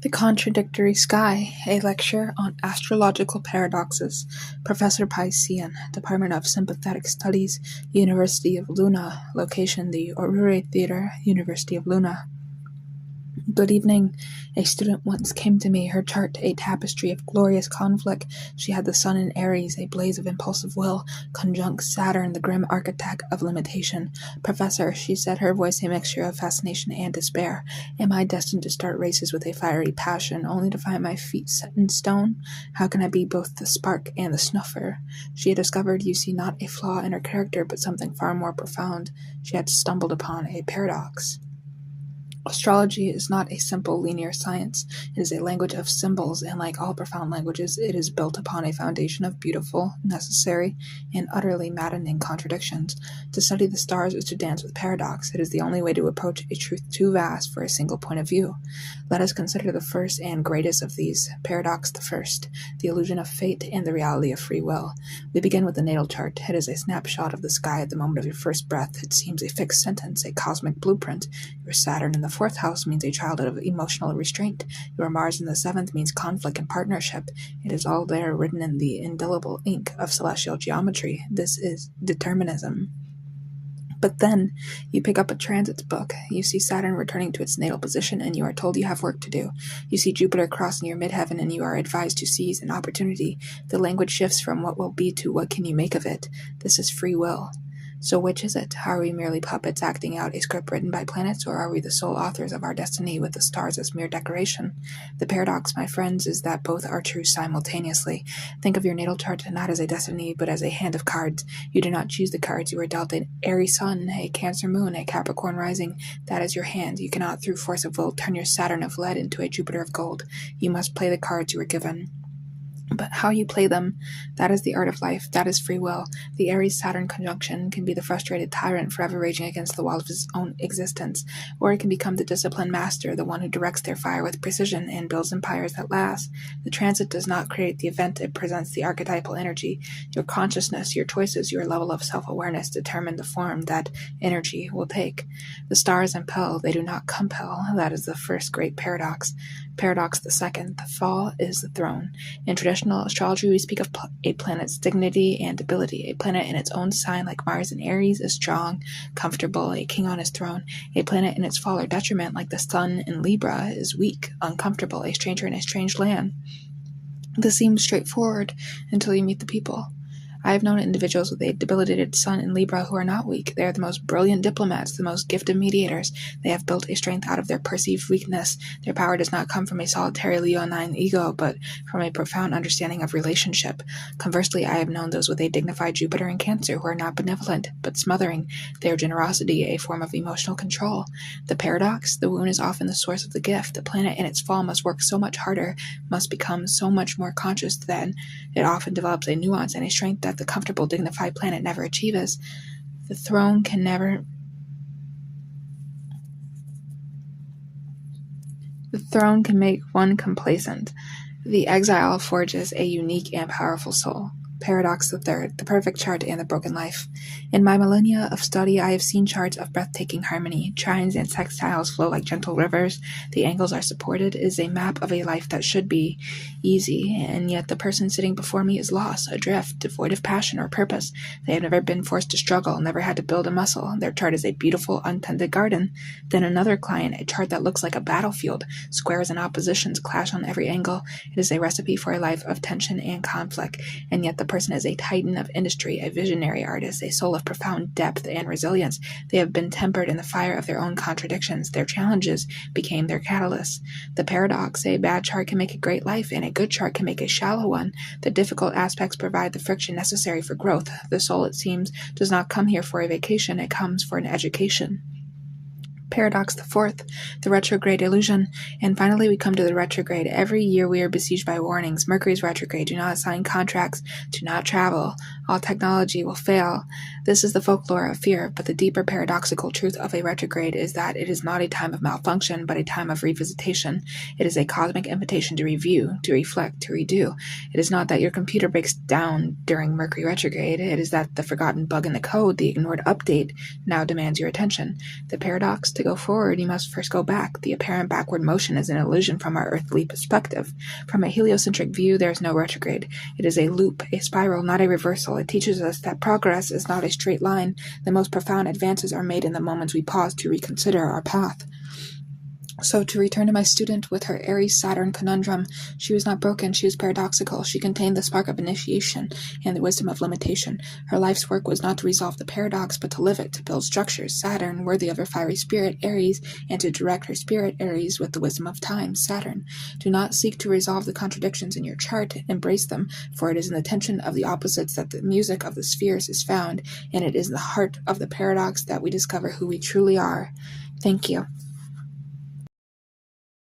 The Contradictory Sky, a lecture on astrological paradoxes. Professor Paisian, Department of Sympathetic Studies, University of Luna. Location, the Orure Theater, University of Luna. Good evening. A student once came to me, her chart a tapestry of glorious conflict. She had the sun in Aries, a blaze of impulsive will, conjunct Saturn, the grim architect of limitation. Professor, she said, her voice a mixture of fascination and despair, am I destined to start races with a fiery passion, only to find my feet set in stone? How can I be both the spark and the snuffer? She had discovered, you see, not a flaw in her character, but something far more profound. She had stumbled upon a paradox. Astrology is not a simple linear science. It is a language of symbols, and like all profound languages, it is built upon a foundation of beautiful, necessary, and utterly maddening contradictions. To study the stars is to dance with paradox. It is the only way to approach a truth too vast for a single point of view. Let us consider the first and greatest of these, paradox the first, the illusion of fate and the reality of free will. We begin with the natal chart. It is a snapshot of the sky at the moment of your first breath. It seems a fixed sentence, a cosmic blueprint. Your Saturn in the fourth house means a childhood of emotional restraint. Your Mars in the seventh means conflict and partnership. It is all there written in the indelible ink of celestial geometry. This is determinism. But then, you pick up a transits book, you see Saturn returning to its natal position, and you are told you have work to do. You see Jupiter crossing your midheaven, and you are advised to seize an opportunity. The language shifts from what will be to what can you make of it. This is free will. So which is it? Are we merely puppets acting out a script written by planets, or are we the sole authors of our destiny with the stars as mere decoration? The paradox, my friends, is that both are true simultaneously. Think of your natal chart not as a destiny, but as a hand of cards. You do not choose the cards. You are dealt an Aries sun, a Cancer moon, a Capricorn rising. That is your hand. You cannot, through force of will, turn your Saturn of lead into a Jupiter of gold. You must play the cards you were given. But how you play them, that is the art of life, that is free will. The Aries-Saturn conjunction can be the frustrated tyrant forever raging against the wall of his own existence, or it can become the disciplined master, the one who directs their fire with precision and builds empires that last. The transit does not create the event, it presents the archetypal energy. Your consciousness, your choices, your level of self-awareness determine the form that energy will take. The stars impel, they do not compel. That is the first great paradox. Paradox the second, the fall is the throne. In traditional astrology, we speak of a planet's dignity and ability. A planet in its own sign, like Mars in Aries, is strong, comfortable, a king on his throne. A planet in its fall or detriment, like the sun in Libra, is weak, uncomfortable, a stranger in a strange land. This seems straightforward until you meet the people. I have known individuals with a debilitated sun in Libra who are not weak. They are the most brilliant diplomats, the most gifted mediators. They have built a strength out of their perceived weakness. Their power does not come from a solitary leonine ego, but from a profound understanding of relationship. Conversely, I have known those with a dignified Jupiter in Cancer who are not benevolent, but smothering. Their generosity, a form of emotional control. The paradox, the wound is often the source of the gift. The planet in its fall must work so much harder, must become so much more conscious that it often develops a nuance and a strength that the comfortable, dignified planet never achieves. The throne can make one complacent. The exile forges a unique and powerful soul. Paradox the third, the perfect chart and the broken life. In my millennia of study, I have seen charts of breathtaking harmony. Trines and sextiles flow like gentle rivers. The angles are supported. It is a map of a life that should be easy, and yet the person sitting before me is lost, adrift, devoid of passion or purpose. They have never been forced to struggle, never had to build a muscle. Their chart is a beautiful, untended garden. Then another client, a chart that looks like a battlefield. Squares and oppositions clash on every angle. It is a recipe for a life of tension and conflict, and yet the person is a titan of industry, a visionary artist, a soul of profound depth and resilience. They have been tempered in the fire of their own contradictions. Their challenges became their catalysts. The paradox, a bad chart can make a great life, and a good chart can make a shallow one. The difficult aspects provide the friction necessary for growth. The soul, it seems, does not come here for a vacation, it comes for an education. Paradox the fourth, the retrograde illusion. And finally we come to the retrograde. Every year we are besieged by warnings. Mercury's retrograde. Do not sign contracts. Do not travel. All technology will fail. This is the folklore of fear, but the deeper paradoxical truth of a retrograde is that it is not a time of malfunction, but a time of revisitation. It is a cosmic invitation to review, to reflect, to redo. It is not that your computer breaks down during Mercury retrograde. It is that the forgotten bug in the code, the ignored update, now demands your attention. The paradox, To go forward, you must first go back. The apparent backward motion is an illusion from our earthly perspective. From a heliocentric view, there is no retrograde. It is a loop, a spiral, not a reversal. It teaches us that progress is not a straight line. The most profound advances are made in the moments we pause to reconsider our path. So, to return to my student with her Aries-Saturn conundrum, she was not broken, she was paradoxical. She contained the spark of initiation and the wisdom of limitation. Her life's work was not to resolve the paradox, but to live it, to build structures, Saturn, worthy of her fiery spirit, Aries, and to direct her spirit, Aries, with the wisdom of time, Saturn. Do not seek to resolve the contradictions in your chart, embrace them, for it is in the tension of the opposites that the music of the spheres is found, and it is in the heart of the paradox that we discover who we truly are. Thank you.